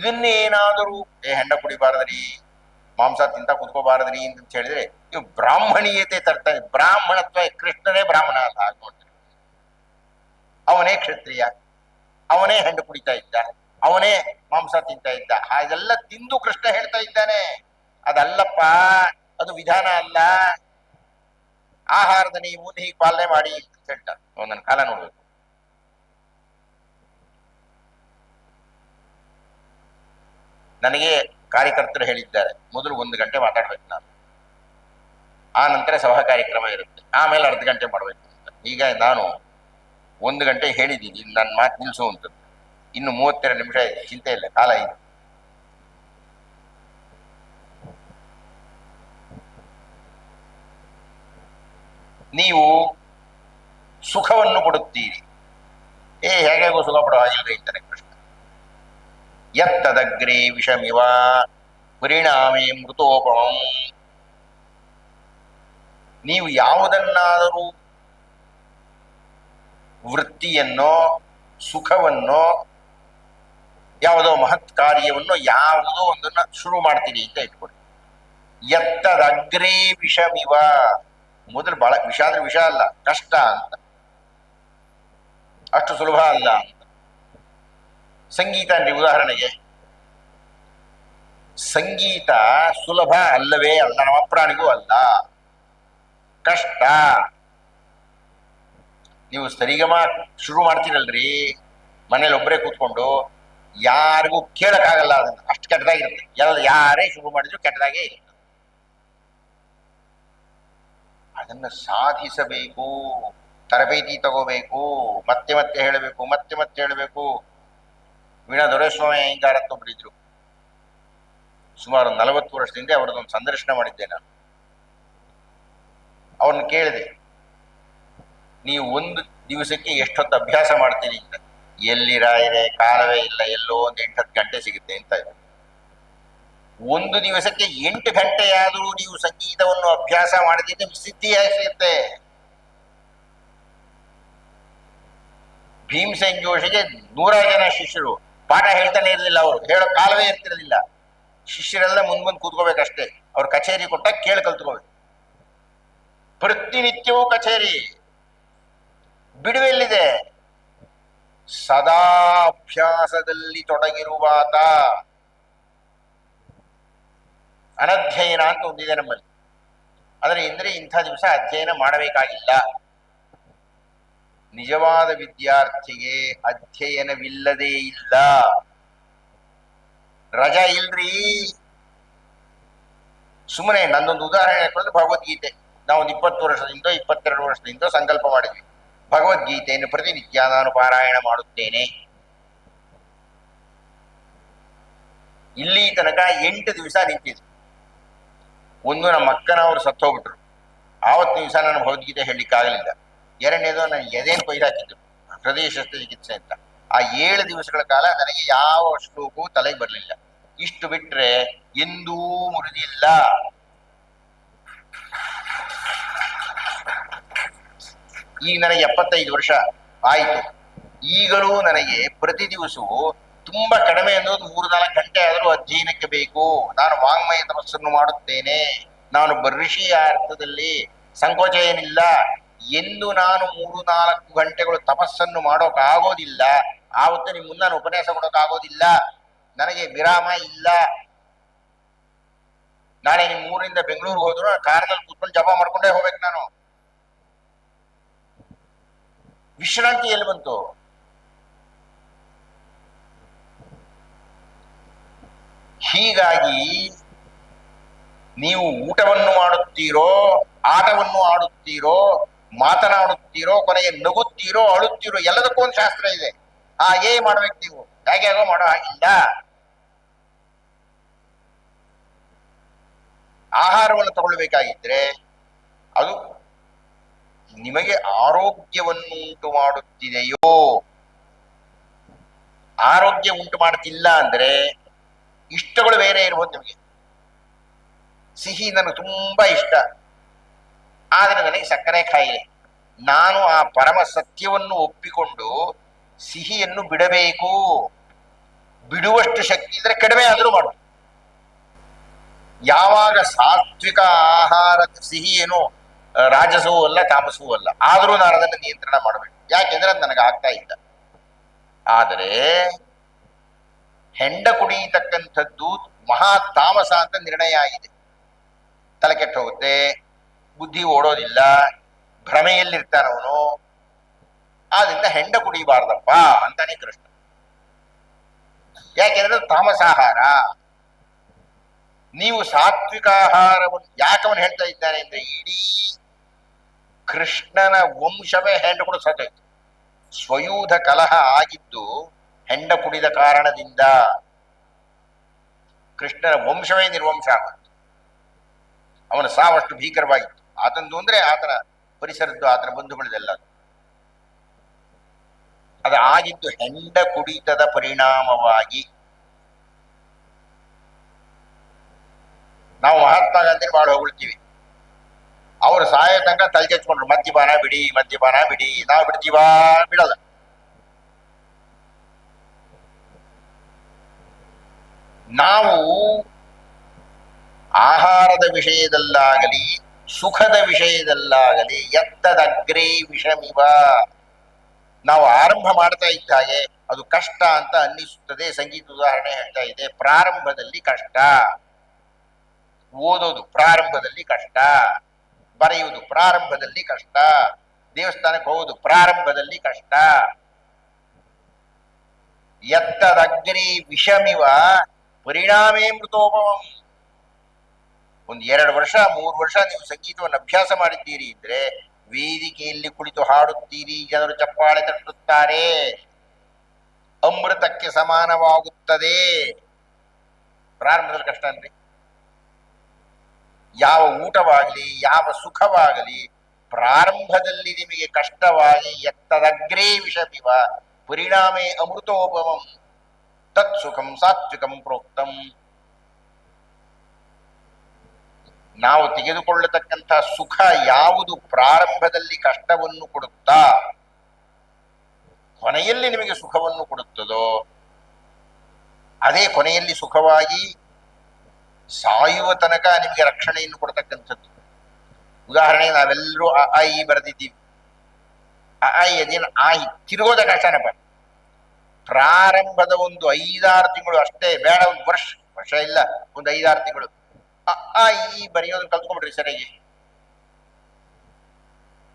ಇದನ್ನೇನಾದರೂ ಹೆಂಡ ಕುಡಿಬಾರದ್ರಿ, ಮಾಂಸ ತಿಂತ ಕುತ್ಕೋಬಾರದ್ರಿ ಅಂತ ಹೇಳಿದ್ರೆ ಇವು ಬ್ರಾಹ್ಮಣೀಯತೆ ತರ್ತಾನೆ. ಬ್ರಾಹ್ಮಣತ್ವ, ಕೃಷ್ಣನೇ ಬ್ರಾಹ್ಮಣ ಅಂತ ನೋಡ್ತಾರೆ. ಅವನೇ ಕ್ಷತ್ರಿಯ, ಅವನೇ ಹೆಂಡು ಕುಡಿತಾ ಇದ್ದ, ಅವನೇ ಮಾಂಸ ತಿಂತ ಇದ್ದ. ಹಾಗೆಲ್ಲ ತಿಂದು ಕೃಷ್ಣ ಹೇಳ್ತಾ ಇದ್ದಾನೆ, ಅದಲ್ಲಪ್ಪ, ಅದು ವಿಧಾನ ಅಲ್ಲ. ಆಹಾರದ ನೀವು ಹೀಗೆ ಪಾಲನೆ ಮಾಡಿ ಅಂತ ಹೇಳ್ತಾರೆ. ಒಂದೊಂದು ಕಾಲ ನೋಡ್ಬೇಕು. ನನಗೆ ಕಾರ್ಯಕರ್ತರು ಹೇಳಿದ್ದಾರೆ, ಮೊದಲು 1 ಗಂಟೆ ಮಾತಾಡ್ಬೇಕು ನಾನು, ಆ ನಂತರ ಸಭಾ ಕಾರ್ಯಕ್ರಮ ಇರುತ್ತೆ, ಆಮೇಲೆ ಅರ್ಧ ಗಂಟೆ ಮಾಡ್ಬೇಕು ಅಂತ. ಈಗ ನಾನು 1 ಗಂಟೆ ಹೇಳಿದ್ದೀನಿ, ನನ್ನ ಮಾತು ನಿಲ್ಲಿಸುವಂಥದ್ದು. ಇನ್ನು 32 ನಿಮಿಷ ಇದೆ, ಚಿಂತೆ ಇಲ್ಲ, ಕಾಲ ಇದೆ. ನೀವು ಸುಖವನ್ನು ಕೊಡುತ್ತೀರಿ, ಹೇಗಾಗೋ ಸುಖ ಪಡೋ ಹಾಗಿಲ್ರಿ ಅಂತಾನೆ ಕೃಷ್ಣ. ಯತ್ತದಗ್ರೇ ವಿಷಮಿವ ಪರಿಣಾಮೇ ಮೃತೋಪಮಂ. ನೀವು ಯಾವುದನ್ನಾದರೂ ವೃತ್ತಿಯನ್ನೋ ಸುಖವನ್ನೋ ಯಾವುದೋ ಮಹತ್ ಕಾರ್ಯವನ್ನು ಯಾವುದೋ ಒಂದನ್ನ ಶುರು ಮಾಡ್ತೀರಿ ಅಂತ ಇಟ್ಕೊಡಿ. ಯತ್ತದಗ್ರೇ ವಿಷಮಿವ, ಮೊದಲು ಬಹಳ ವಿಷ ಅಂದ್ರೆ ವಿಷ ಅಲ್ಲ, ಕಷ್ಟ ಅಂತ, ಅಷ್ಟು ಸುಲಭ ಅಲ್ಲ ಅಂತ. ಸಂಗೀತ ಅಂದ್ರೆ ಉದಾಹರಣೆಗೆ, ಸಂಗೀತ ಸುಲಭ ಅಲ್ಲವೇ ಅಲ್ಲ, ನಮ್ಮ ಪ್ರಾಣಿಗೂ ಅಲ್ಲ, ಕಷ್ಟ. ನೀವು ಸರಿಗಮ ಶುರು ಮಾಡ್ತೀರಲ್ರಿ ಮನೇಲಿ ಒಬ್ಬರೇ ಕೂತ್ಕೊಂಡು, ಯಾರಿಗೂ ಕೇಳಕ್ಕಾಗಲ್ಲ, ಅದನ್ನ ಅಷ್ಟು ಕೆಟ್ಟದಾಗಿರುತ್ತೆ. ಯಾರೇ ಶುರು ಮಾಡಿದ್ರು ಕೆಟ್ಟದಾಗೇ ಇರುತ್ತೆ. ಅದನ್ನ ಸಾಧಿಸಬೇಕು, ತರಬೇತಿ ತಗೋಬೇಕು, ಮತ್ತೆ ಮತ್ತೆ ಹೇಳಬೇಕು, ಮತ್ತೆ ಮತ್ತೆ ಹೇಳಬೇಕು. ವೀಣಾ ದೊರೆಸ್ವಾಮಿ ಅಯ್ಯಂಗಾರ್ ಅಂತ ಒಬ್ರು ಇದ್ರು, ಸುಮಾರು 40 ವರ್ಷದಿಂದ ಅವರದೊಂದು ಸಂದರ್ಶನ ಮಾಡಿದ್ದೆ ನಾನು. ಅವ್ರನ್ನ ಕೇಳಿದೆ, ನೀವು 1 ದಿವಸಕ್ಕೆ ಎಷ್ಟೊತ್ತು ಅಭ್ಯಾಸ ಮಾಡ್ತೀರಿ ಅಂತ. ಎಲ್ಲಿ ರಾಯರೇ, ಕಾಲವೇ ಇಲ್ಲ, ಎಲ್ಲೋ ಒಂದು 8-10 ಗಂಟೆ ಸಿಗುತ್ತೆ ಅಂತ. 1 ದಿವಸಕ್ಕೆ 8 ಗಂಟೆಯಾದರೂ ನೀವು ಸಂಗೀತವನ್ನು ಅಭ್ಯಾಸ ಮಾಡದಿದ್ದರೆ ಸಿದ್ಧಿಯಾಗಿ ಸಿಗುತ್ತೆ. ಭೀಮಸೇನ್ ಜೋಶಿಗೆ 100 ಜನ ಶಿಷ್ಯರು, ಪಾಠ ಹೇಳ್ತಾನೆ ಇರಲಿಲ್ಲ, ಅವರು ಹೇಳೋ ಕಾಲವೇ ಇರ್ತಿರಲಿಲ್ಲ. ಶಿಷ್ಯರೆಲ್ಲ ಮುಂದ್ ಕೂತ್ಕೋಬೇಕಷ್ಟೇ, ಅವ್ರ ಕಚೇರಿ ಕೊಟ್ಟಾಗ ಕೇಳಿ ಕಲ್ತ್ಕೋಬೇಕು. ಪ್ರತಿನಿತ್ಯವೂ ಕಚೇರಿ, ಬಿಡುವೆಲ್ಲಿದೆ? ಸದಾ ಅಭ್ಯಾಸದಲ್ಲಿ ತೊಡಗಿರುವಾತ. ಅನಧ್ಯಯನ ಅಂತ ಒಂದಿದೆ ನಮ್ಮಲ್ಲಿ. ಆದರೆ ಎಂದ್ರೆ ಇಂಥ ದಿವಸ ಅಧ್ಯಯನ ಮಾಡಬೇಕಾಗಿಲ್ಲ. ನಿಜವಾದ ವಿದ್ಯಾರ್ಥಿಗೆ ಅಧ್ಯಯನವಿಲ್ಲದೇ ಇಲ್ಲ. ರಜಾ ಇಲ್ರಿ. ಸುಮ್ಮನೆ ನಂದೊಂದು ಉದಾಹರಣೆ ಹಾಕೊಂಡ್ರೆ ಭಗವದ್ಗೀತೆ. ನಾವೊಂದು 20 ವರ್ಷದಿಂದ 22 ವರ್ಷದಿಂದ ಸಂಕಲ್ಪ ಮಾಡಿದ್ವಿ, ಭಗವದ್ಗೀತೆಯನ್ನು ಪ್ರತಿನಿತ್ಯ ನಾನು ಪಾರಾಯಣ ಮಾಡುತ್ತೇನೆ. ಇಲ್ಲಿ ತನಕ 8 ದಿವಸ ನಿಂತಿದ್ರು. ಒಂದು, ನಮ್ಮ ಅಕ್ಕನವರು ಸತ್ತೋಗ್ಬಿಟ್ರು, ಆವತ್ತು ದಿವಸ ನಾನು ಭಗವದ್ಗೀತೆ ಹೇಳಲಿಕ್ಕಾಗಲಿಲ್ಲ. 2ನೇದು, ನಾನು ಎದೇನು ಕೊಯ್ದು ಹಾಕಿದ್ರು, ಹೃದಯ ಶಸ್ತ್ರಚಿಕಿತ್ಸೆ ಅಂತ. ಆ 7 ದಿವಸಗಳ ಕಾಲ ನನಗೆ ಯಾವ ಶ್ಲೋಕವೂ ತಲೆಗೆ ಬರಲಿಲ್ಲ. ಇಷ್ಟು ಬಿಟ್ರೆ ಎಂದೂ ಮುರಿದಿಲ್ಲ. ಈಗ ನನಗೆ 75 ವರ್ಷ ಆಯಿತು. ಈಗಲೂ ನನಗೆ ಪ್ರತಿ ದಿವಸವೂ ತುಂಬಾ ಕಡಿಮೆ ಅನ್ನೋದು 3-4 ಗಂಟೆ ಆದರೂ ಅಧ್ಯಯನಕ್ಕೆ ಬೇಕು. ನಾನು ವಾಂಗ್ಮಯ ತಪಸ್ಸನ್ನು ಮಾಡುತ್ತೇನೆ. ನಾನು ಋಷಿಯ ಅರ್ಥದಲ್ಲಿ ಸಂಕೋಚ ಏನಿಲ್ಲ. ಎಂದು ನಾನು 3-4 ಗಂಟೆಗಳು ತಪಸ್ಸನ್ನು ಮಾಡೋಕ್ಕಾಗೋದಿಲ್ಲ, ಆವತ್ತು ನಿಮ್ಮ ಮುಂದೆ ನಾನು ಉಪನ್ಯಾಸ ಕೊಡೋಕ್ಕಾಗೋದಿಲ್ಲ. ನನಗೆ ವಿರಾಮ ಇಲ್ಲ. ನಾಳೆ ನಿಮ್ಮ ಊರಿಂದ ಬೆಂಗಳೂರಿಗೆ ಹೋದ್ರು ಕಾರ್ನಲ್ಲಿ ಕೂತ್ಕೊಂಡು ಜಪ ಮಾಡ್ಕೊಂಡೇ ಹೋಗ್ಬೇಕು ನಾನು. ವಿಶ್ರಾಂತಿ ಎಲ್ಲಿ ಬಂತು? ಹೀಗಾಗಿ ನೀವು ಊಟವನ್ನು ಮಾಡುತ್ತೀರೋ, ಆಟವನ್ನು ಆಡುತ್ತೀರೋ, ಮಾತನಾಡುತ್ತೀರೋ, ಕೊನೆಗೆ ನಗುತ್ತೀರೋ, ಅಳುತ್ತೀರೋ, ಎಲ್ಲದಕ್ಕೂ ಒಂದು ಶಾಸ್ತ್ರ ಇದೆ. ಹಾಗೇ ಮಾಡ್ಬೇಕು ನೀವು, ಹೇಗೋ ಮಾಡೋ ಹಾಗಿಲ್ಲ. ಆಹಾರವನ್ನು ತಗೊಳ್ಬೇಕಾಗಿದ್ರೆ ಅದು ನಿಮಗೆ ಆರೋಗ್ಯವನ್ನು ಉಂಟು ಮಾಡುತ್ತಿದೆಯೋ? ಆರೋಗ್ಯ ಉಂಟು ಮಾಡ್ತಿಲ್ಲ ಅಂದ್ರೆ ಇಷ್ಟಗಳು ಬೇರೆ ಇರ್ಬೋದು. ನಿಮಗೆ ಸಿಹಿ ನನಗೆ ತುಂಬಾ ಇಷ್ಟ, ಆದರೆ ನನಗೆ ಸಕ್ಕರೆ ಕಾಯಿಲೆ. ನಾನು ಆ ಪರಮ ಸತ್ಯವನ್ನು ಒಪ್ಪಿಕೊಂಡು ಸಿಹಿಯನ್ನು ಬಿಡಬೇಕು. ಬಿಡುವಷ್ಟು ಶಕ್ತಿ ಇದ್ರೆ ಕಡಿಮೆ ಆದರೂ ಮಾಡು. ಯಾವಾಗ ಸಾತ್ವಿಕ ಆಹಾರದ ಸಿಹಿ ಏನು ರಾಜಸವೂ ಅಲ್ಲ ತಾಮಸವೂ ಅಲ್ಲ, ಆದರೂ ನಾನು ಅದನ್ನು ನಿಯಂತ್ರಣ ಮಾಡಬೇಕು. ಯಾಕೆಂದ್ರೆ ಅದು ನನಗೆ ಆಗ್ತಾ ಇಲ್ಲ. ಆದರೆ ಹೆಂಡ ಕುಡಿಯತಕ್ಕಂಥದ್ದು ಮಹಾ ತಾಮಸ ಅಂತ ನಿರ್ಣಯ ಆಗಿದೆ. ತಲೆ ಕೆಟ್ಟು ಹೋಗುತ್ತೆ, ಬುದ್ಧಿ ಓಡೋದಿಲ್ಲ, ಭ್ರಮೆಯಲ್ಲಿರ್ತಾನವನು. ಆದ್ರಿಂದ ಹೆಂಡ ಕುಡಿಯಬಾರ್ದಪ್ಪ ಅಂತಾನೆ ಕೃಷ್ಣ. ಯಾಕೆಂದ್ರೆ ಅದು ತಾಮಸಾಹಾರ. ನೀವು ಸಾತ್ವಿಕಾಹಾರವನ್ನು ಯಾಕವನು ಹೇಳ್ತಾ ಇದ್ದಾನೆ ಅಂದ್ರೆ, ಇಡೀ ಕೃಷ್ಣನ ವಂಶವೇ ಹೆಂಡ ಕುಡಿದು ಸತ್ತೋಯ್ತು. ಸ್ವಯೂಧ ಕಲಹ ಆಗಿದ್ದು ಹೆಂಡ ಕುಡಿದ ಕಾರಣದಿಂದ ಕೃಷ್ಣನ ವಂಶವೇ ನಿರ್ವಂಶ ಆಗುತ್ತೆ. ಅವನ ಸಾವಷ್ಟು ಭೀಕರವಾಗಿತ್ತು. ಆತಂದು ಅಂದ್ರೆ ಆತನ ಪರಿಸರದ್ದು, ಆತನ ಬಂಧುಗಳದೆಲ್ಲ. ಅದು ಆಗಿದ್ದು ಹೆಂಡ ಕುಡಿತದ ಪರಿಣಾಮವಾಗಿ. ನಾವು ಮಹಾತ್ಮ ಗಾಂಧಿ ಬಹಳ ಹೊಗಳ್ತೀವಿ. ಅವರು ಸಾಯೋ ತನಕ ತಲೆ ಕೆಚ್ಕೊಂಡ್ರು, ಮದ್ಯಪಾನ ಬಿಡಿ, ಮದ್ಯಪಾನ ಬಿಡಿ. ನಾವು ಬಿಡ್ತೀವಾ? ಬಿಡಲ್ಲ. ನಾವು ಆಹಾರದ ವಿಷಯದಲ್ಲಾಗಲಿ ಸುಖದ ವಿಷಯದಲ್ಲಾಗಲಿ ಎತ್ತದಗ್ರೇ ವಿಷಮಿವ. ನಾವು ಆರಂಭ ಮಾಡ್ತಾ ಇದ್ದ ಹಾಗೆ ಅದು ಕಷ್ಟ ಅಂತ ಅನ್ನಿಸುತ್ತದೆ. ಸಂಗೀತ ಉದಾಹರಣೆ ಹೇಳ್ತಾ ಇದೆ. ಪ್ರಾರಂಭದಲ್ಲಿ ಕಷ್ಟ, ಓದೋದು ಪ್ರಾರಂಭದಲ್ಲಿ ಕಷ್ಟ, ಬರೆಯುವುದು ಪ್ರಾರಂಭದಲ್ಲಿ ಕಷ್ಟ, ದೇವಸ್ಥಾನಕ್ಕೆ ಹೋಗೋದು ಪ್ರಾರಂಭದಲ್ಲಿ ಕಷ್ಟ. ಎತ್ತದಗ್ರೇ ವಿಷಮಿವ ಪರಿಣಾಮೇ ಮೃತೋಪಮಂ. ಒಂದು 2 ವರ್ಷ 3 ವರ್ಷ ನೀವು ಸಂಗೀತವನ್ನು ಅಭ್ಯಾಸ ಮಾಡಿದ್ದೀರಿ ಅಂದ್ರೆ ವೇದಿಕೆಯಲ್ಲಿ ಕುಳಿತು ಹಾಡುತ್ತೀರಿ, ಜನರು ಚಪ್ಪಾಳೆ ತಟ್ಟುತ್ತಾರೆ, ಅಮೃತಕ್ಕೆ ಸಮಾನವಾಗುತ್ತದೆ. ಪ್ರಾರಂಭದಲ್ಲಿ ಕಷ್ಟ ಅಂದ್ರೆ ಯಾವ ಊಟವಾಗಲಿ ಯಾವ ಸುಖವಾಗಲಿ ಪ್ರಾರಂಭದಲ್ಲಿ ನಿಮಗೆ ಕಷ್ಟವಾಗಿ ಎತ್ತದಗ್ರೇ ವಿಷಮಿವ ಪರಿಣಾಮೇ ಅಮೃತೋಪಮಂ ತತ್ ಸುಖಂ ಸಾತ್ವಿಕಂ ಪ್ರೋಕ್ತಂ. ನಾವು ತೆಗೆದುಕೊಳ್ಳತಕ್ಕಂಥ ಸುಖ ಯಾವುದು ಪ್ರಾರಂಭದಲ್ಲಿ ಕಷ್ಟವನ್ನು ಕೊಡುತ್ತಾ ಕೊನೆಯಲ್ಲಿ ನಿಮಗೆ ಸುಖವನ್ನು ಕೊಡುತ್ತದೋ ಅದೇ ಕೊನೆಯಲ್ಲಿ ಸುಖವಾಗಿ ಸಾಯುವ ತನಕ ನಿಮಗೆ ರಕ್ಷಣೆಯನ್ನು ಕೊಡ್ತಕ್ಕಂಥದ್ದು. ಉದಾಹರಣೆಗೆ ನಾವೆಲ್ಲರೂ ಅ ಆ ಇ ಬರೆದಿದ್ದೀವಿ. ಅ ಆ ಇ ಅದೇನು ಆ ಇ ತಿರುಗೋದ ಕಷ್ಟನಪ್ಪ. ಪ್ರಾರಂಭದ ಒಂದು 5-6 ತಿಂಗಳು ಅಷ್ಟೇ, ಬೇಡ ಒಂದು ವರ್ಷ ಇಲ್ಲ, ಒಂದು 5-6 ತಿಂಗಳು ಅ ಆ ಇ ಬರೆಯೋದನ್ನು ಕಲ್ತ್ಕೊಂಡ್ಬಿಡ್ರಿ ಸರಿಯಾಗಿ.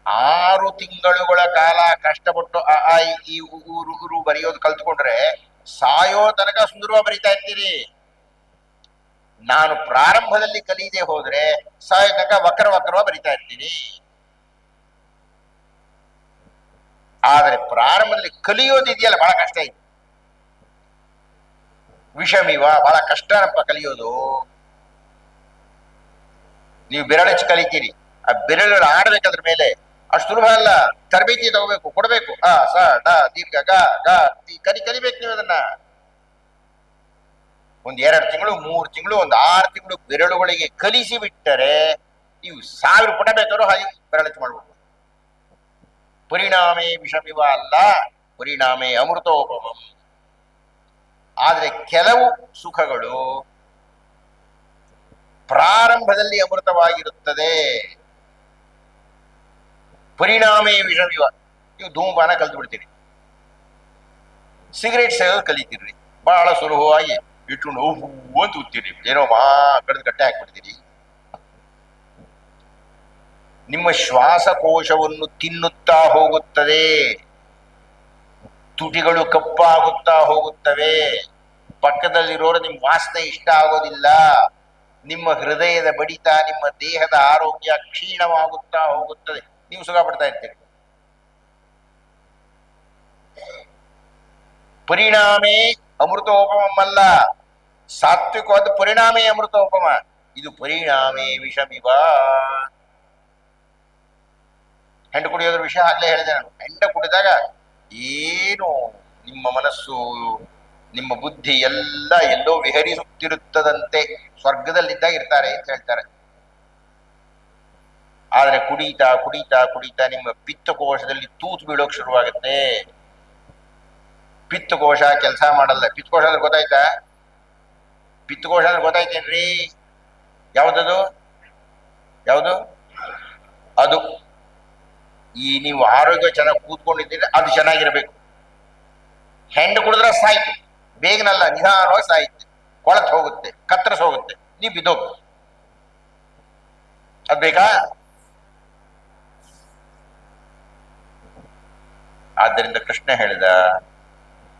6 ತಿಂಗಳುಗಳ ಕಾಲ ಕಷ್ಟಪಟ್ಟು ಅ ಆ ಇ ಊರು ಬರೆಯೋದು ಕಲ್ತ್ಕೊಂಡ್ರೆ ಸಾಯೋ ತನಕ ಸುಂದರವಾಗಿ ಬರೀತಾ ಇರ್ತೀರಿ. ನಾನು ಪ್ರಾರಂಭದಲ್ಲಿ ಕಲಿಯದೆ ಹೋದ್ರೆ ಸಾಯೋ ತನಕ ವಕ್ರವ ಬರಿತಾ ಇರ್ತೀನಿ. ಆದರೆ ಪ್ರಾರಂಭದಲ್ಲಿ ಕಲಿಯೋದಿದೆಯಲ್ಲ ಬಹಳ ಕಷ್ಟ ಇದೆ. ವಿಷಮಿವ ಬಹಳ ಕಷ್ಟನಪ್ಪ ಕಲಿಯೋದು. ನೀವು ಬೆರಳಚ್ಚಿ ಕಲಿತೀರಿ, ಆ ಬೆರಳು ಆಡ್ಬೇಕಾದ್ರ ಮೇಲೆ ಅಷ್ಟು ಸುಲಭ ಅಲ್ಲ. ತರಬೇತಿ ತಗೋಬೇಕು, ಕೊಡ್ಬೇಕು. ಸ ಡ ದೀರ್ಘ ಗ ಗ ಕಲಿಬೇಕು ನೀವು ಅದನ್ನ. ಒಂದು 2 ತಿಂಗಳು 3 ತಿಂಗಳು ಒಂದು 6 ತಿಂಗಳು ಬೆರಳುಗಳಿಗೆ ಕಲಿಸಿ ಬಿಟ್ಟರೆ ನೀವು 1000 ಪುಟ ಬೇಕಾದ್ರೂ ಹಾಗೆ ಬೆರಳಚ್ಚಿ ಮಾಡ್ಬೋದು. ಪರಿಣಾಮೇ ವಿಷಮಿವ ಅಲ್ಲ, ಪರಿಣಾಮೇ ಅಮೃತೋಪಮಂ. ಆದ್ರೆ ಕೆಲವು ಸುಖಗಳು ಪ್ರಾರಂಭದಲ್ಲಿ ಅಮೃತವಾಗಿರುತ್ತದೆ, ಪರಿಣಾಮೇ ವಿಷಮಿವ. ನೀವು ಧೂಮಪಾನ ಕಲ್ತು ಬಿಡ್ತೀರಿ, ಸಿಗರೇಟ್ ಸೇದೋದು ಕಲಿತೀರಿ, ಬಹಳ ಸುಲಭವಾಗಿ ಇಟ್ಕೊಂಡು ಹೂ ಅಂತ ಉತ್ತೀರಿ, ಏನೋ ಕಡ್ದು ಗಟ್ಟೆ ಹಾಕ್ಬಿಡ್ತೀರಿ. ನಿಮ್ಮ ಶ್ವಾಸಕೋಶವನ್ನು ತಿನ್ನುತ್ತಾ ಹೋಗುತ್ತದೆ, ತುಟಿಗಳು ಕಪ್ಪಾಗುತ್ತಾ ಹೋಗುತ್ತವೆ, ಪಕ್ಕದಲ್ಲಿರೋರು ನಿಮ್ ವಾಸನೆ ಇಷ್ಟ ಆಗೋದಿಲ್ಲ, ನಿಮ್ಮ ಹೃದಯದ ಬಡಿತ, ನಿಮ್ಮ ದೇಹದ ಆರೋಗ್ಯ ಕ್ಷೀಣವಾಗುತ್ತಾ ಹೋಗುತ್ತದೆ, ನೀವು ಸುಖ ಪಡ್ತಾ ಇರ್ತೀರಿ. ಪರಿಣಾಮೇ ಅಮೃತೋಪಮಲ್ಲ, ಸಾತ್ವಿಕವಾದ ಪರಿಣಾಮೇ ಅಮೃತೋಪಮ. ಇದು ಪರಿಣಾಮೇ ವಿಷಮಿವ. ಹೆಂಡ ಕುಡಿಯೋದ್ರ ವಿಷಯ ಆಗ್ಲೇ ಹೇಳಿದೆ ನಾನು. ಹೆಂಡ ಕುಡಿದಾಗ ಏನು ನಿಮ್ಮ ಮನಸ್ಸು ನಿಮ್ಮ ಬುದ್ಧಿ ಎಲ್ಲ ಎಲ್ಲೋ ವಿಹರಿಸುತ್ತಿರುತ್ತದಂತೆ, ಸ್ವರ್ಗದಲ್ಲಿದ್ದಾಗ ಇರ್ತಾರೆ ಅಂತ ಹೇಳ್ತಾರೆ. ಆದ್ರೆ ಕುಡಿತಾ ಕುಡಿತಾ ಕುಡಿತಾ ನಿಮ್ಮ ಪಿತ್ತಕೋಶದಲ್ಲಿ ತೂತು ಬೀಳೋಕ್ ಶುರುವಾಗುತ್ತೆ. ಪಿತ್ತಕೋಶ ಕೆಲಸ ಮಾಡಲ್ಲ. ಪಿತ್ತಕೋಶ ಅಂದ್ರೆ ಗೊತ್ತಾಯ್ತಾ? ಪಿತ್ತಕೋಶ ಅಂದ್ರೆ ಗೊತ್ತಾಯ್ತೇನ್ರಿ? ಯಾವ್ದದು? ಯಾವುದು ಅದು? ಈ ನೀವು ಆರೋಗ್ಯ ಚೆನ್ನಾಗಿ ಕೂತ್ಕೊಂಡಿದ್ದೀರಿ, ಅದು ಚೆನ್ನಾಗಿರ್ಬೇಕು. ಹೆಂಡು ಕುಡಿದ್ರೆ ಸಾಯ್ತು, ಬೇಗನಲ್ಲ ನಿಧಾನವಾಗಿ ಸಾಯುತ್ತೆ, ಕೊಳತ್ ಹೋಗುತ್ತೆ, ಕತ್ತರಿಸ್ ಹೋಗುತ್ತೆ, ನೀವು ಬಿದ್ದೋಗ್. ಅದ್ ಬೇಕಾ? ಆದ್ದರಿಂದ ಕೃಷ್ಣ ಹೇಳಿದ,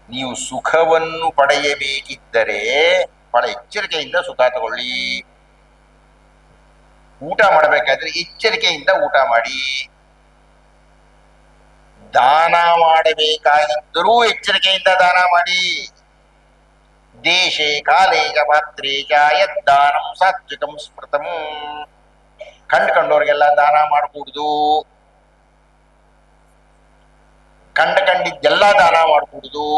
ನೀವು ಸುಖವನ್ನು ಪಡೆಯಬೇಕಿದ್ದರೆ ಬಹಳ ಎಚ್ಚರಿಕೆಯಿಂದ ಸುಖ ತಗೊಳ್ಳಿ. ಊಟ ಮಾಡಬೇಕಾದ್ರೆ ಎಚ್ಚರಿಕೆಯಿಂದ ಊಟ ಮಾಡಿ. ದಾನ ಮಾಡಬೇಕಾಗಿದ್ದರೂ ಎಚ್ಚರಿಕೆಯಿಂದ ದಾನ ಮಾಡಿ. ದೇಶೇ ಕಾಲೇ ಚ ಪಾತ್ರೇ ಚ ಯದ್ದಾನಂ ಸಾತ್ವಿಕಂ ಸ್ಮೃತಂ. ಕಂಡ್ಕೊಂಡವ್ರಿಗೆಲ್ಲ ದಾನ ಮಾಡಕೂಡುದು, ಕಂಡಿದ್ದೆಲ್ಲ ದಾನ ಮಾಡಕೂಡುದು.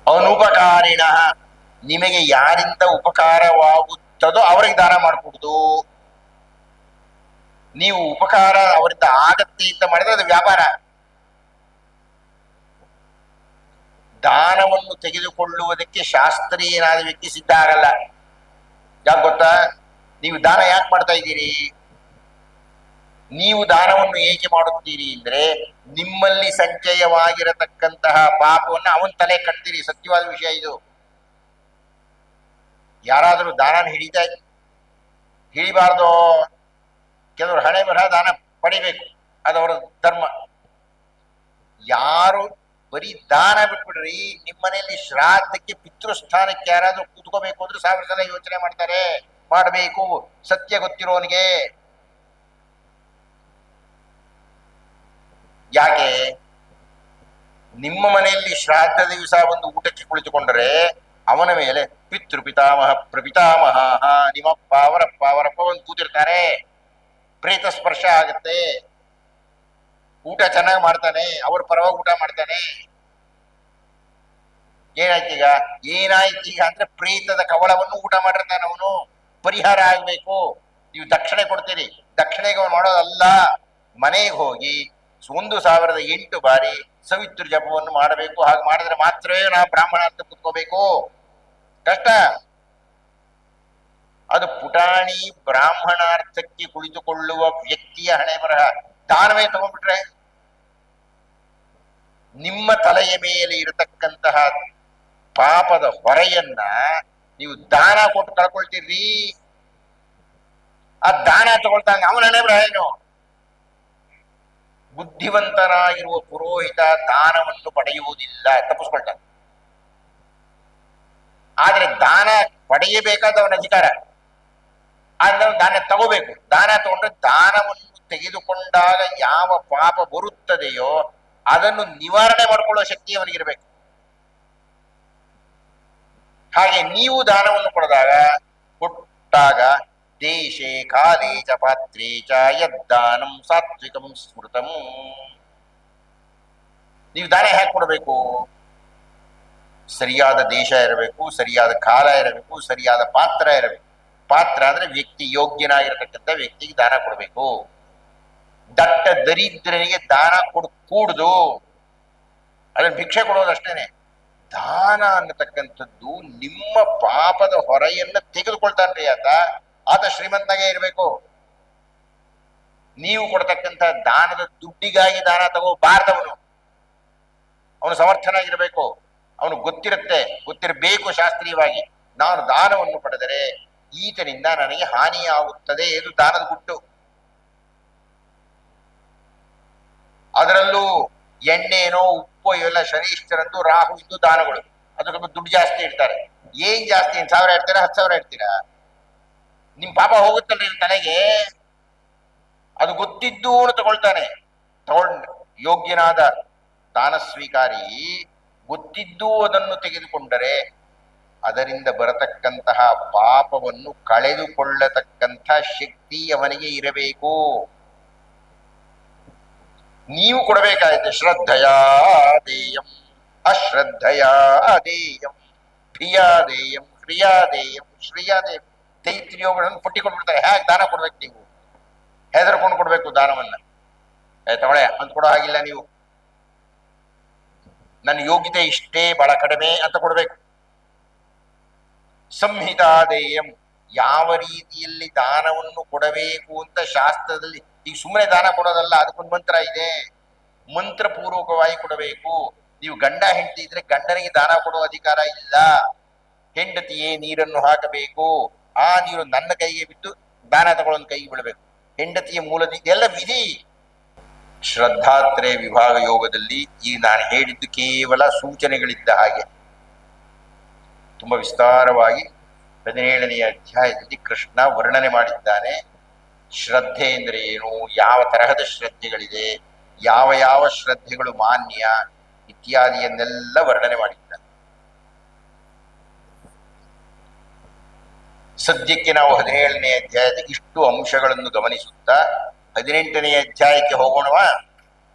ಅನುಪಕಾರಿಣ, ನಿಮಗೆ ಯಾರಿಂದ ಉಪಕಾರವಾಗುತ್ತದೋ ಅವರಿಗೆ ದಾನ ಮಾಡಕೂಡುದು. ನೀವು ಉಪಕಾರ ಅವರಿಂದ ಆಗತ್ತೆ ಅಂತ ಮಾಡಿದ್ರೆ ಅದು ವ್ಯಾಪಾರ. ದಾನವನ್ನು ತೆಗೆದುಕೊಳ್ಳುವುದಕ್ಕೆ ಶಾಸ್ತ್ರೀಯನಾದ ವ್ಯಕ್ತಿ ಸಿದ್ಧ ಆಗಲ್ಲ. ಯಾಕೆ ಗೊತ್ತಾ? ನೀವು ದಾನ ಯಾಕೆ ಮಾಡ್ತಾ ಇದ್ದೀರಿ? ನೀವು ದಾನವನ್ನು ಏಕೆ ಮಾಡುತ್ತೀರಿ ಅಂದ್ರೆ, ನಿಮ್ಮಲ್ಲಿ ಸಂಚಯವಾಗಿರತಕ್ಕಂತಹ ಪಾಪವನ್ನು ಅವನ ತಲೆ ಕಟ್ತೀರಿ. ಸತ್ಯವಾದ ವಿಷಯ ಇದು. ಯಾರಾದರೂ ದಾನ ಹಿಡಿಬಾರ್ದು. ಕೆಲವರು ಹಣೆ ಬರಹ ದಾನ ಪಡಿಬೇಕು, ಅದವರ ಧರ್ಮ. ಯಾರು ಬರೀ ದಾನ ಬಿಟ್ಬಿಡ್ರಿ, ನಿಮ್ಮನೆಯಲ್ಲಿ ಶ್ರಾದ್ದಕ್ಕೆ ಪಿತೃಸ್ಥಾನಕ್ಕೆ ಯಾರಾದ್ರೂ ಕೂತ್ಕೋಬೇಕು ಅಂದ್ರೆ 1000 ಸಲ ಯೋಚನೆ ಮಾಡ್ತಾರೆ. ಮಾಡಬೇಕು, ಸತ್ಯ ಗೊತ್ತಿರೋನಿಗೆ. ಯಾಕೆ? ನಿಮ್ಮ ಮನೆಯಲ್ಲಿ ಶ್ರಾದ್ದ ದಿವಸ ಒಂದು ಊಟಕ್ಕೆ ಕುಳಿತುಕೊಂಡರೆ ಅವನ ಮೇಲೆ ಪಿತೃ ಪಿತಾಮಹ ಪ್ರಪಿತಾಮಹ, ನಿಮ್ಮಪ್ಪ ಅವರಪ್ಪ ಒಂದು ಕೂತಿರ್ತಾರೆ. ಪ್ರೇತ ಸ್ಪರ್ಶ ಆಗುತ್ತೆ. ಊಟ ಚೆನ್ನಾಗಿ ಮಾಡ್ತಾನೆ, ಅವ್ರ ಪರವಾಗಿ ಊಟ ಮಾಡ್ತಾನೆ. ಏನಾಯ್ತೀಗ ಅಂದ್ರೆ ಪ್ರೇತದ ಕವಳವನ್ನು ಊಟ ಮಾಡಿರ್ತಾನೆ ಅವನು. ಪರಿಹಾರ ಆಗ್ಬೇಕು. ನೀವು ದಕ್ಷಿಣೆ ಕೊಡ್ತೀರಿ, ದಕ್ಷಿಣೆಗೆ ಅವನು ಮಾಡೋದಲ್ಲ. ಮನೆಗೆ ಹೋಗಿ 1008 ಬಾರಿ ಸವಿತೃ ಜಪವನ್ನು ಮಾಡಬೇಕು. ಹಾಗೆ ಮಾಡಿದ್ರೆ ಮಾತ್ರವೇ ನಾವು ಬ್ರಾಹ್ಮಣ ಅಂತ ಕುತ್ಕೋಬೇಕು. ಕಷ್ಟ. ಅದು ಪುಟಾಣಿ ಬ್ರಾಹ್ಮಣಾರ್ಥಕ್ಕೆ ಕುಳಿತುಕೊಳ್ಳುವ ವ್ಯಕ್ತಿಯ ಹಣೆ ಬರಹ. ದಾನವೇ ತಗೊಂಡ್ಬಿಟ್ರೆ ನಿಮ್ಮ ತಲೆಯ ಮೇಲೆ ಇರತಕ್ಕಂತಹ ಪಾಪದ ಹೊರೆಯನ್ನ ನೀವು ದಾನ ಕೊಟ್ಟು ಕಳ್ಕೊಳ್ತೀರಿ. ಆ ದಾನ ತಗೊಳ್ತಾನೆ ಅವನ ಹಣೆ ಬರಹ ಏನು? ಬುದ್ಧಿವಂತನಾಗಿರುವ ಪುರೋಹಿತ ದಾನವನ್ನು ಪಡೆಯುವುದಿಲ್ಲ, ತಪ್ಪಿಸ್ಕೊಳ್ತಾನೆ. ಆದ್ರೆ ದಾನ ಪಡೆಯಬೇಕಾದವನ ಅಧಿಕಾರ. ಆದ್ರೆ ದಾನ ತಗೋಬೇಕು. ದಾನ ತಗೊಂಡ್ರೆ ದಾನವನ್ನು ತೆಗೆದುಕೊಂಡಾಗ ಯಾವ ಪಾಪ ಬರುತ್ತದೆಯೋ ಅದನ್ನು ನಿವಾರಣೆ ಮಾಡಿಕೊಳ್ಳುವ ಶಕ್ತಿ ಅವನಿಗಿರಬೇಕು. ಹಾಗೆ ನೀವು ದಾನವನ್ನು ಕೊಟ್ಟಾಗ ದೇಶೇ ಕಾಲೇ ಚ ಪಾತ್ರೇ ಚ ಯದ್ದಾನಂ ಸಾತ್ವಿಕಂ ಸ್ಮೃತಂ. ನೀವು ದಾನ ಹೇಗೆ ಕೊಡಬೇಕು? ಸರಿಯಾದ ದೇಶ ಇರಬೇಕು, ಸರಿಯಾದ ಕಾಲ ಇರಬೇಕು, ಸರಿಯಾದ ಪಾತ್ರ ಇರಬೇಕು. ಪಾತ್ರ ಅಂದ್ರೆ ವ್ಯಕ್ತಿ, ಯೋಗ್ಯನಾಗಿರತಕ್ಕಂಥ ವ್ಯಕ್ತಿಗೆ ದಾನ ಕೊಡಬೇಕು. ದಟ್ಟ ದರಿದ್ರನಿಗೆ ದಾನ ಕೂಡುದು. ಅದನ್ನ ಭಿಕ್ಷೆ ಕೊಡೋದಷ್ಟೇನೆ. ದಾನ ಅನ್ನತಕ್ಕಂಥದ್ದು ನಿಮ್ಮ ಪಾಪದ ಹೊರೆಯನ್ನ ತೆಗೆದುಕೊಳ್ತಾನ್ರಿ ಆತ ಶ್ರೀಮಂತನಾಗೆ ಇರಬೇಕು. ನೀವು ಕೊಡ್ತಕ್ಕಂಥ ದಾನದ ದುಡ್ಡಿಗಾಗಿ ದಾನ ತಗೋಬಾರ್ದವನು. ಅವನು ಸಮರ್ಥನಾಗಿರ್ಬೇಕು. ಅವನು ಗೊತ್ತಿರಬೇಕು ಶಾಸ್ತ್ರೀಯವಾಗಿ, ನಾನು ದಾನವನ್ನು ಪಡೆದರೆ ಈತನಿಂದ ನನಗೆ ಹಾನಿಯಾಗುತ್ತದೆ. ಇದು ದಾನದ ಗುಟ್ಟು. ಅದರಲ್ಲೂ ಎಣ್ಣೆನೋ ಉಪ್ಪು ಇವೆಲ್ಲ ಶನೀಶ್ವರಂದು ರಾಹು ಇದ್ದು ದಾನಗಳು. ಅದಕ್ಕೊಂದು ದುಡ್ಡು ಜಾಸ್ತಿ ಇಡ್ತಾರೆ. ಏನ್ ಜಾಸ್ತಿ? 1000 ಇಡ್ತೀರಾ, 10,000 ಇಡ್ತೀರಾ? ನಿಮ್ ಪಾಪ ಹೋಗುತ್ತಲ್ರಿ ತಲೆಗೆ. ಅದು ಗೊತ್ತಿದ್ದು ತಗೊಳ್ತಾನೆ. ಯೋಗ್ಯನಾದ ದಾನ ಸ್ವೀಕಾರಿ ಗೊತ್ತಿದ್ದು ಅದನ್ನು ತೆಗೆದುಕೊಂಡರೆ ಅದರಿಂದ ಬರತಕ್ಕಂತಹ ಪಾಪವನ್ನು ಕಳೆದುಕೊಳ್ಳತಕ್ಕಂಥ ಶಕ್ತಿ ಅವನಿಗೆ ಇರಬೇಕು. ನೀವು ಕೊಡಬೇಕಾಯ್ತು ಶ್ರದ್ಧೆಯ ದೇಯಂ ಅಶ್ರದ್ಧೆಯ ದೇಯಂ ಭಿಯಾದೇಯಂ ಕ್ರಿಯಾದೇಯಂ ಶ್ರೀಯಾದೇಯಂ. ತೈತ್ರಿಯೋಗಳನ್ನು ಪುಟ್ಟಿ ಕೊಟ್ಬಿಡ್ತಾರೆ. ಹೇಗೆ ದಾನ ಕೊಡ್ಬೇಕು? ನೀವು ಹೆದರ್ಕೊಂಡು ಕೊಡ್ಬೇಕು ದಾನವನ್ನ. ತಗೊಳ್ಳೆ ಅಂತ ಕೊಡೋ ಹಾಗಿಲ್ಲ ನೀವು. ನನ್ನ ಯೋಗ್ಯತೆ ಇಷ್ಟೇ, ಬಹಳ ಕಡಿಮೆ ಅಂತ ಕೊಡಬೇಕು. ಸಂಹಿತಾದೇಯಂ, ಯಾವ ರೀತಿಯಲ್ಲಿ ದಾನವನ್ನು ಕೊಡಬೇಕು ಅಂತ ಶಾಸ್ತ್ರದಲ್ಲಿ, ಈಗ ಸುಮ್ಮನೆ ದಾನ ಕೊಡೋದಲ್ಲ, ಅದಕ್ಕೊಂದು ಮಂತ್ರ ಇದೆ. ಮಂತ್ರಪೂರ್ವಕವಾಗಿ ಕೊಡಬೇಕು. ನೀವು ಗಂಡ ಹೆಂಡತಿ ಇದ್ರೆ ಗಂಡನಿಗೆ ದಾನ ಕೊಡುವ ಅಧಿಕಾರ ಇಲ್ಲ. ಹೆಂಡತಿಯೇ ನೀರನ್ನು ಹಾಕಬೇಕು, ಆ ನೀರು ನನ್ನ ಕೈಗೆ ಬಿದ್ದು ದಾನ ತಗೊಳ್ಳೋನ್ ಕೈಗೆ ಬೀಳಬೇಕು. ಹೆಂಡತಿಯ ಮೂಲದ ಇದೆಲ್ಲ ವಿಧಿ. ಶ್ರದ್ಧಾತ್ರಯ ವಿಭಾಗ ಯೋಗದಲ್ಲಿ ಈ ನಾನು ಹೇಳಿದ್ದು ಕೇವಲ ಸೂಚನೆಗಳಿದ್ದ ಹಾಗೆ. ತುಂಬಾ ವಿಸ್ತಾರವಾಗಿ 17ನೇ ಅಧ್ಯಾಯದಲ್ಲಿ ಕೃಷ್ಣ ವರ್ಣನೆ ಮಾಡಿದ್ದಾನೆ. ಶ್ರದ್ಧೆ ಎಂದರೆ ಏನು, ಯಾವ ತರಹದ ಶ್ರದ್ಧೆಗಳಿದೆ, ಯಾವ ಯಾವ ಶ್ರದ್ಧೆಗಳು ಮಾನ್ಯ ಇತ್ಯಾದಿಯನ್ನೆಲ್ಲ ವರ್ಣನೆ ಮಾಡಿದ್ದಾನೆ. ಸದ್ಯಕ್ಕೆ ನಾವು 17ನೇ ಅಧ್ಯಾಯದ ಇಷ್ಟು ಅಂಶಗಳನ್ನು ಗಮನಿಸುತ್ತಾ 18ನೇ ಅಧ್ಯಾಯಕ್ಕೆ ಹೋಗೋಣವಾ.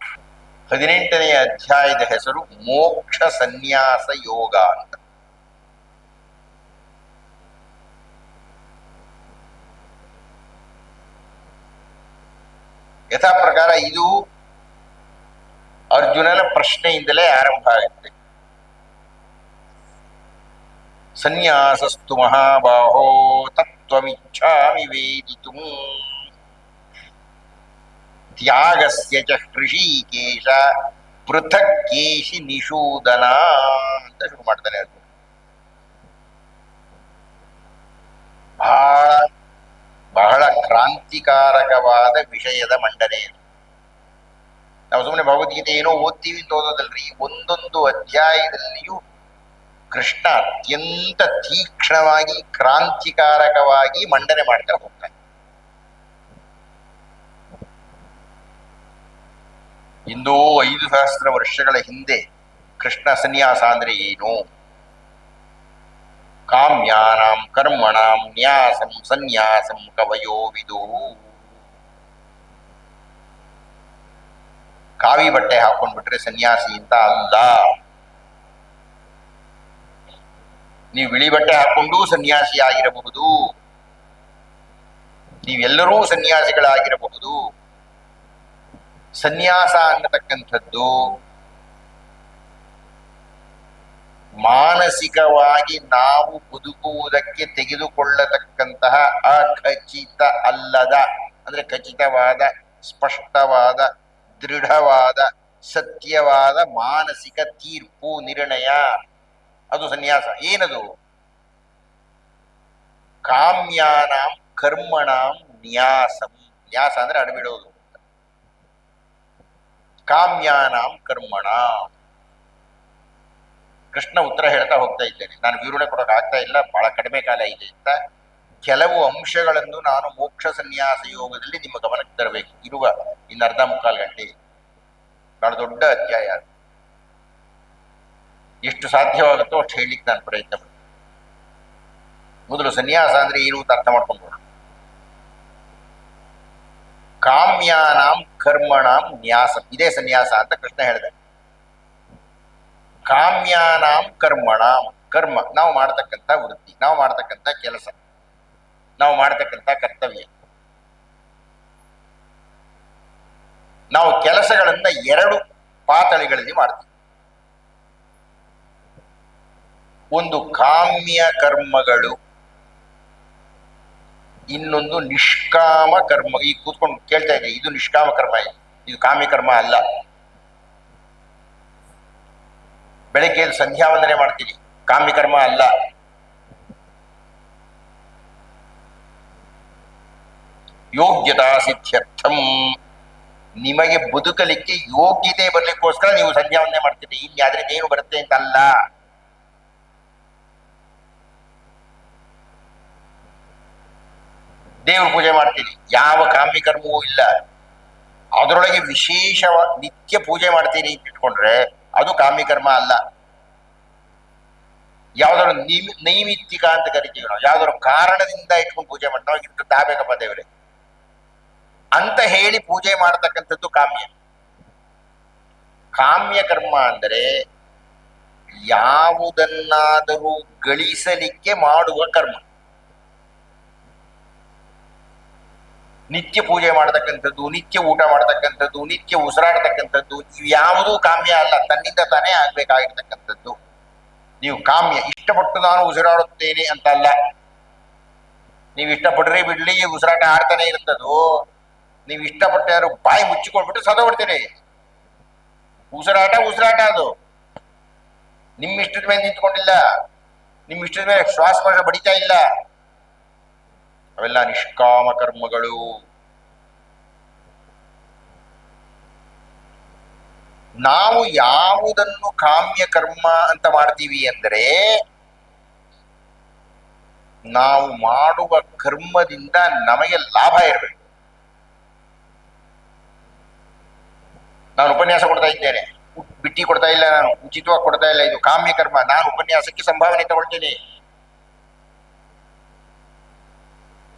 18ನೇ ಅಧ್ಯಾಯದ ಹೆಸರು ಮೋಕ್ಷ ಸನ್ಯಾಸ ಯೋಗ ಅಂತ. ಯಥಾ ಪ್ರಕಾರ ಇದು ಅರ್ಜುನನ ಪ್ರಶ್ನೆಯಿಂದಲೇ ಆರಂಭ ಆಗುತ್ತೆ. ಸನ್ಯಾಸಸ್ತು ಮಹಾಬಾಹೋ ತತ್ವಮಿಚ್ಛಾಮಿ ವೇದಿತುಂ ತ್ಯಾಗಸ್ಯ ಚ ಹೃಷೀಕೇಶ ಪೃಥಕ್ ಕೇಶಿ ನಿಷೂದನ ಅಂತ ಶುರು ಮಾಡ್ತಾನೆ ಅರ್ಜುನ. ಬಹಳ ಬಹಳ ಕ್ರಾಂತಿಕಾರಕವಾದ ವಿಷಯದ ಮಂಡನೆ. ನಾವು ಸುಮ್ಮನೆ ಭಗವದ್ಗೀತೆ ಏನೋ ಓದ್ತೀವಿ ಅಂತ ಓದೋದಲ್ರಿ, ಒಂದೊಂದು ಅಧ್ಯಾಯದಲ್ಲಿಯೂ ಕೃಷ್ಣ ಅತ್ಯಂತ ತೀಕ್ಷ್ಣವಾಗಿ ಕ್ರಾಂತಿಕಾರಕವಾಗಿ ಮಂಡನೆ ಮಾಡ್ತಾ ಹೋಗ್ತಾನೆ. ಇಂದೋ 5000 ವರ್ಷಗಳ ಹಿಂದೆ ಕೃಷ್ಣ ಸನ್ಯಾಸ ಅಂದ್ರೆ ಏನು, ಕಾಮ್ಯಾನಾಂ ಕರ್ಮಣಾಂ ನ್ಯಾಸಂ ಸನ್ಯಾಸಂ ಕವಯೋ ವಿದು. ಕಾವಿ ಬಟ್ಟೆ ಹಾಕೊಂಡ್ಬಿಟ್ರೆ ಸನ್ಯಾಸಿ ಅಂತ ಅಲ್ಲ. ನೀವು ಬಿಳಿ ಬಟ್ಟೆ ಹಾಕೊಂಡು ಸನ್ಯಾಸಿ ಆಗಿರಬಹುದು, ನೀವೆಲ್ಲರೂ ಸನ್ಯಾಸಿಗಳಾಗಿರಬಹುದು. ಸನ್ಯಾಸ ಅನ್ನತಕ್ಕಂಥದ್ದು ಮಾನಸಿಕವಾಗಿ ನಾವು ಬದುಕುವುದಕ್ಕೆ ತೆಗೆದುಕೊಳ್ಳತಕ್ಕಂತಹ ಅಖಚಿತ ಅಲ್ಲದ, ಅಂದ್ರೆ ಖಚಿತವಾದ, ಸ್ಪಷ್ಟವಾದ, ದೃಢವಾದ, ಸತ್ಯವಾದ ಮಾನಸಿಕ ತೀರ್ಪು, ನಿರ್ಣಯ, ಅದು ಸನ್ಯಾಸ. ಏನದು? ಕಾಮ್ಯಾನಾಂ ಕರ್ಮಣಾಂ ನ್ಯಾಸಂ. ನ್ಯಾಸ ಅಂದ್ರೆ ಅಡಬಿಡೋದು. ಕಾಮ್ಯಾನಾಂ ಕರ್ಮಣಾಂ. ಕೃಷ್ಣ ಉತ್ತರ ಹೇಳ್ತಾ ಹೋಗ್ತಾ ಇದ್ದೇನೆ. ನಾನು ವಿವರಣೆ ಕೊಡೋಕೆ ಆಗ್ತಾ ಇಲ್ಲ, ಬಹಳ ಕಡಿಮೆ ಕಾಲ ಇದೆ ಅಂತ. ಕೆಲವು ಅಂಶಗಳನ್ನು ನಾನು ಮೋಕ್ಷ ಸನ್ಯಾಸ ಯೋಗದಲ್ಲಿ ನಿಮ್ಮ ಗಮನಕ್ಕೆ ತರಬೇಕು. ಇರುವ ಇನ್ನು ಅರ್ಧ ಮುಕ್ಕಾಲು ಗಂಟೆ, ಬಹಳ ದೊಡ್ಡ ಅಧ್ಯಾಯ. ಎಷ್ಟು ಸಾಧ್ಯವಾಗುತ್ತೋ ಅಷ್ಟು ಹೇಳಲಿಕ್ಕೆ ನಾನು ಪ್ರಯತ್ನ ಪಡ್ತೀನಿ. ಮೊದಲು ಸನ್ಯಾಸ ಅಂದ್ರೆ ಏನು ಅಂತ ಅರ್ಥ ಮಾಡ್ಕೊಂಡು, ಕಾಮ್ಯಾನಾಂ ಕರ್ಮಣಾಂ ನ್ಯಾಸಂ, ಇದೇ ಸನ್ಯಾಸ ಅಂತ ಕೃಷ್ಣ ಹೇಳಿದೆ. ಕಾಮ್ಯಾನಾಂ ಕರ್ಮಣಾಂ, ಕರ್ಮ ನಾವು ಮಾಡತಕ್ಕಂಥ ವೃತ್ತಿ, ನಾವು ಮಾಡತಕ್ಕಂಥ ಕೆಲಸ, ನಾವು ಮಾಡತಕ್ಕಂಥ ಕರ್ತವ್ಯ. ನಾವು ಕೆಲಸಗಳನ್ನ 2 ಪಾತಳಿಗಳಲ್ಲಿ ಮಾಡ್ತೀವಿ. ಒಂದು ಕಾಮ್ಯ ಕರ್ಮಗಳು, ಇನ್ನೊಂದು ನಿಷ್ಕಾಮ ಕರ್ಮ. ಈಗ ಕೂತ್ಕೊಂಡು ಕೇಳ್ತಾ ಇದ್ದೆ, ಇದು ನಿಷ್ಕಾಮ ಕರ್ಮ, ಇದು ಕಾಮ್ಯ ಕರ್ಮ ಅಲ್ಲ. ಬೆಳಗ್ಗೆ ಸಂಧ್ಯಾ ವಂದನೆ ಮಾಡ್ತೀವಿ, ಕಾಮ್ಯ ಕರ್ಮ ಅಲ್ಲ. ಯೋಗ್ಯತಾ ಸಿದ್ಧ್ಯರ್ಥಂ, ನಿಮಗೆ ಬದುಕಲಿಕ್ಕೆ ಯೋಗ್ಯತೆ ಬರ್ಲಿಕ್ಕೋಸ್ಕರ ನೀವು ಸಂಧ್ಯಾ ವಂದನೆ ಮಾಡ್ತೀರಿ, ಇನ್ಯಾದ್ರೆ ಏನು ಬರುತ್ತೆ ಅಂತ ಅಲ್ಲ. ದೇವ್ರ ಪೂಜೆ ಮಾಡ್ತೀರಿ, ಯಾವ ಕಾಮ್ಯ ಕರ್ಮವೂ ಇಲ್ಲ. ಅದರೊಳಗೆ ವಿಶೇಷವಾದ ನಿತ್ಯ ಪೂಜೆ ಮಾಡ್ತೀರಿ ಅಂತ ಇಟ್ಕೊಂಡ್ರೆ ಅದು ಕಾಮ್ಯ ಕರ್ಮ ಅಲ್ಲ. ಯಾವ್ದಾದ್ರು ನೈಮಿತ್ತಿಕ ಅಂತ ಕರಿತೀವಿ ನಾವು, ಯಾವ್ದಾದ್ರು ಕಾರಣದಿಂದ ಇಟ್ಕೊಂಡು ಪೂಜೆ ಮಾಡ್ತಾ ಇಟ್ಟು ಆಗ್ಬೇಕಪ್ಪ ದೇವ್ರೆ ಅಂತ ಹೇಳಿ ಪೂಜೆ ಮಾಡತಕ್ಕಂಥದ್ದು ಕಾಮ್ಯ. ಕಾಮ್ಯ ಕರ್ಮ ಅಂದರೆ ಯಾವುದನ್ನಾದರೂ ಗಳಿಸಲಿಕ್ಕೆ ಮಾಡುವ ಕರ್ಮ. ನಿತ್ಯ ಪೂಜೆ ಮಾಡತಕ್ಕಂಥದ್ದು, ನಿತ್ಯ ಊಟ ಮಾಡತಕ್ಕಂಥದ್ದು, ನಿತ್ಯ ಉಸಿರಾಡತಕ್ಕಂಥದ್ದು, ಇವು ಯಾವುದೂ ಕಾಮ್ಯ ಅಲ್ಲ, ತನ್ನಿಂದ ತಾನೇ ಆಗ್ಬೇಕಾಗಿರ್ತಕ್ಕಂಥದ್ದು. ನೀವು ಕಾಮ್ಯ ಇಷ್ಟಪಟ್ಟು ನಾನು ಉಸಿರಾಡುತ್ತೇನೆ ಅಂತ ಅಲ್ಲ. ನೀವು ಇಷ್ಟಪಡ್ರಿ ಬಿಡ್ಲಿ ಉಸಿರಾಟ ಆಡ್ತಾನೆ ಇರ್ತದೋ. ನೀವು ಇಷ್ಟಪಟ್ಟು ಯಾರು ಬಾಯಿ ಮುಚ್ಚಿಕೊಳ್ಬಿಟ್ಟು ಸದೋಡ್ತೀರಿ. ಉಸಿರಾಟ ಅದು ನಿಮ್ಮ ಇಷ್ಟದ ಮೇಲೆ ನಿಂತ್ಕೊಂಡಿಲ್ಲ, ನಿಮ್ಮ ಇಷ್ಟದ ಮೇಲೆ ಶ್ವಾಸ ಬಡಿತಾ ಇಲ್ಲ. ಅವೆಲ್ಲ ನಿಷ್ಕಾಮ ಕರ್ಮಗಳು. ನಾವು ಯಾವುದನ್ನು ಕಾಮ್ಯ ಕರ್ಮ ಅಂತ ಮಾಡ್ತೀವಿ ಅಂದರೆ, ನಾವು ಮಾಡುವ ಕರ್ಮದಿಂದ ನಮಗೆ ಲಾಭ ಇರಬೇಕು. ನಾನು ಉಪನ್ಯಾಸ ಕೊಡ್ತಾ ಇದ್ದೇನೆ, ಬಿಟ್ಟಿ ಕೊಡ್ತಾ ಇಲ್ಲ, ನಾನು ಉಚಿತವಾಗಿ ಕೊಡ್ತಾ ಇಲ್ಲ, ಇದು ಕಾಮ್ಯ ಕರ್ಮ. ನಾನು ಉಪನ್ಯಾಸಕ್ಕೆ ಸಂಭಾವನೆ ತಗೊಳ್ತೀನಿ.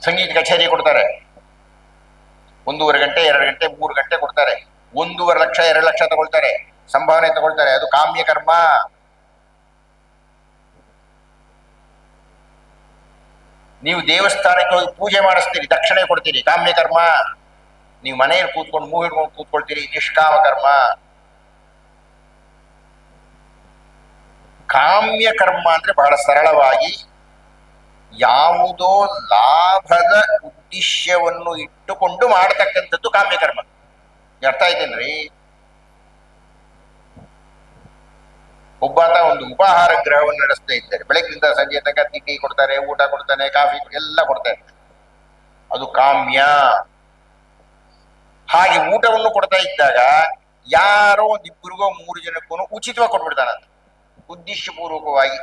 ಸಂಗೀತ ಕಚೇರಿ ಕೊಡ್ತಾರೆ, 1.5 ಗಂಟೆ 2 ಗಂಟೆ 3 ಗಂಟೆ ಕೊಡ್ತಾರೆ, 1.5 ಲಕ್ಷ 2 ಲಕ್ಷ ತಗೊಳ್ತಾರೆ, ಸಂಭಾವನೆ ತಗೊಳ್ತಾರೆ, ಅದು ಕಾಮ್ಯ ಕರ್ಮ. ನೀವು ದೇವಸ್ಥಾನಕ್ಕೆ ಹೋಗಿ ಪೂಜೆ ಮಾಡಿಸ್ತೀರಿ, ದಕ್ಷಿಣೆ ಕೊಡ್ತೀರಿ, ಕಾಮ್ಯ ಕರ್ಮ. ನೀವು ಮನೆಯಲ್ಲಿ ಕೂತ್ಕೊಂಡು ಮೂವ್ ಹಿಡ್ಕೊಂಡು ಕೂತ್ಕೊಳ್ತೀರಿ, ನಿಷ್ಕಾಮ ಕರ್ಮ. ಕಾಮ್ಯ ಕರ್ಮ ಅಂದ್ರೆ ಬಹಳ ಸರಳವಾಗಿ ಯಾವುದೋ ಲಾಭದ ಉದ್ದೇಶವನ್ನು ಇಟ್ಟುಕೊಂಡು ಮಾಡತಕ್ಕಂಥದ್ದು ಕಾಮ್ಯ ಕರ್ಮ. ಅರ್ಥ ಆಯ್ತೇನ್ರಿ? ಒಬ್ಬಾತ ಒಂದು ಉಪಾಹಾರ ಗೃಹವನ್ನು ನಡೆಸ್ತಾ ಇದ್ದಾರೆ, ಬೆಳಗ್ಗಿಂದ ಸಂಜೆ ತನಕ ತಿಂಡಿ ಕೊಡ್ತಾರೆ, ಊಟ ಕೊಡ್ತಾನೆ, ಕಾಫಿ ಎಲ್ಲ ಕೊಡ್ತಾರೆ, ಅದು ಕಾಮ್ಯ. ಹಾಗೆ ಊಟವನ್ನು ಕೊಡ್ತಾ ಇದ್ದಾಗ ಯಾರೋ ಒಂದಿಬ್ಬರಿಗೋ 3 ಜನಕ್ಕೂ ಉಚಿತವಾಗಿ ಕೊಟ್ಬಿಡ್ತಾನಂತ, ಉದ್ದೇಶಪೂರ್ವಕವಾಗಿ.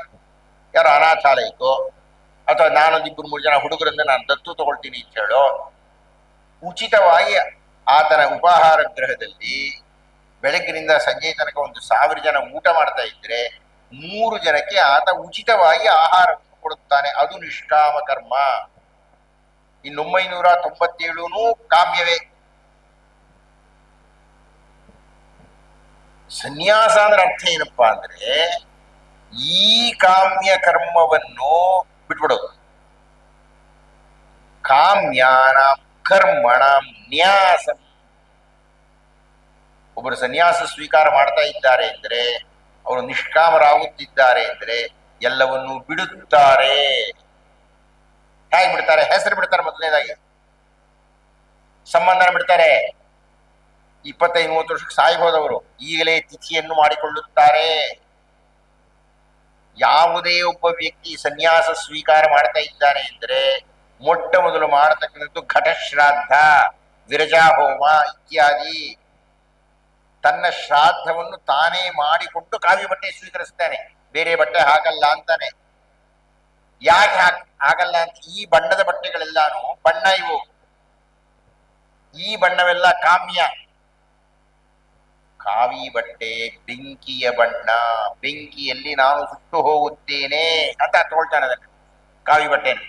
ಯಾರೋ ಅನಾಥಾಲಯಕ್ಕೋ ಅಥವಾ ನಾನೊಂದಿಬ್ಬರು 3 ಜನ ಹುಡುಗರಿಂದ ನಾನು ದತ್ತು ತಗೊಳ್ತೀನಿ ಅಂತ ಹೇಳೋ, ಉಚಿತವಾಗಿ ಆತನ ಉಪಾಹಾರ ಗೃಹದಲ್ಲಿ ಬೆಳಗ್ಗಿನಿಂದ ಸಂಜೆ ತನಕ 1,000 ಜನ ಊಟ ಮಾಡ್ತಾ ಇದ್ರೆ 3 ಜನಕ್ಕೆ ಆತ ಉಚಿತವಾಗಿ ಆಹಾರವನ್ನು ಕೊಡುತ್ತಾನೆ, ಅದು ನಿಷ್ಕಾಮ ಕರ್ಮ. 997 ಕಾಮ್ಯವೇ. ಸನ್ಯಾಸ ಅಂದ್ರೆ ಅರ್ಥ ಏನಪ್ಪಾ ಅಂದ್ರೆ, ಈ ಕಾಮ್ಯ ಕರ್ಮವನ್ನು ಬಿಟ್ಬಿಡೋದು. ಕಾಮ್ಯಾನ ಕರ್ಮಣ ನ್ಯಾಸ. ಒಬ್ಬರು ಸನ್ಯಾಸ ಸ್ವೀಕಾರ ಮಾಡ್ತಾ ಇದ್ದಾರೆ ಅಂದ್ರೆ, ಅವರು ನಿಷ್ಕಾಮರಾಗುತ್ತಿದ್ದಾರೆ ಅಂದ್ರೆ ಎಲ್ಲವನ್ನು ಬಿಡುತ್ತಾರೆ. ಹೇಗೆ ಬಿಡ್ತಾರೆ? ಹೆಸರು ಬಿಡ್ತಾರೆ, ಮೊದಲನೇದಾಗಿ ಸಂಬಂಧನ ಬಿಡ್ತಾರೆ. 25-30 ವರ್ಷಕ್ಕೆ ಸಾಯ್ಬೋದವರು, ಈಗಲೇ ತಿಥಿಯನ್ನು ಮಾಡಿಕೊಳ್ಳುತ್ತಾರೆ. ಯಾವುದೇ ಒಬ್ಬ ವ್ಯಕ್ತಿ ಸನ್ಯಾಸ ಸ್ವೀಕಾರ ಮಾಡ್ತಾ ಇದ್ದಾನೆ ಅಂದ್ರೆ ಮೊಟ್ಟ ಮೊದಲು ಮಾಡತಕ್ಕಂಥದ್ದು ಘಟಶ್ರಾದ್ದ, ವಿರಜಾ ಹೋಮ ಇತ್ಯಾದಿ. ತನ್ನ ಶ್ರಾದ್ದವನ್ನು ತಾನೇ ಮಾಡಿಕೊಂಡು ಕಾವಿ ಬಟ್ಟೆ ಸ್ವೀಕರಿಸ್ತಾನೆ, ಬೇರೆ ಬಟ್ಟೆ ಹಾಕಲ್ಲ ಅಂತಾನೆ. ಯಾಕೆ ಆಗಲ್ಲ ಅಂತ, ಈ ಬಣ್ಣದ ಬಟ್ಟೆಗಳೆಲ್ಲಾನು ಬಣ್ಣ, ಇವು ಈ ಬಣ್ಣವೆಲ್ಲ ಕಾಮ್ಯ. ಕಾವಿ ಬಟ್ಟೆ ಬೆಂಕಿಯ ಬಣ್ಣ, ಬೆಂಕಿಯಲ್ಲಿ ನಾನು ಸುಟ್ಟು ಹೋಗುತ್ತೇನೆ ಅಂತ ತಗೊಳ್ತಾನೆ ಅದನ್ನು, ಕಾವಿ ಬಟ್ಟೆನ.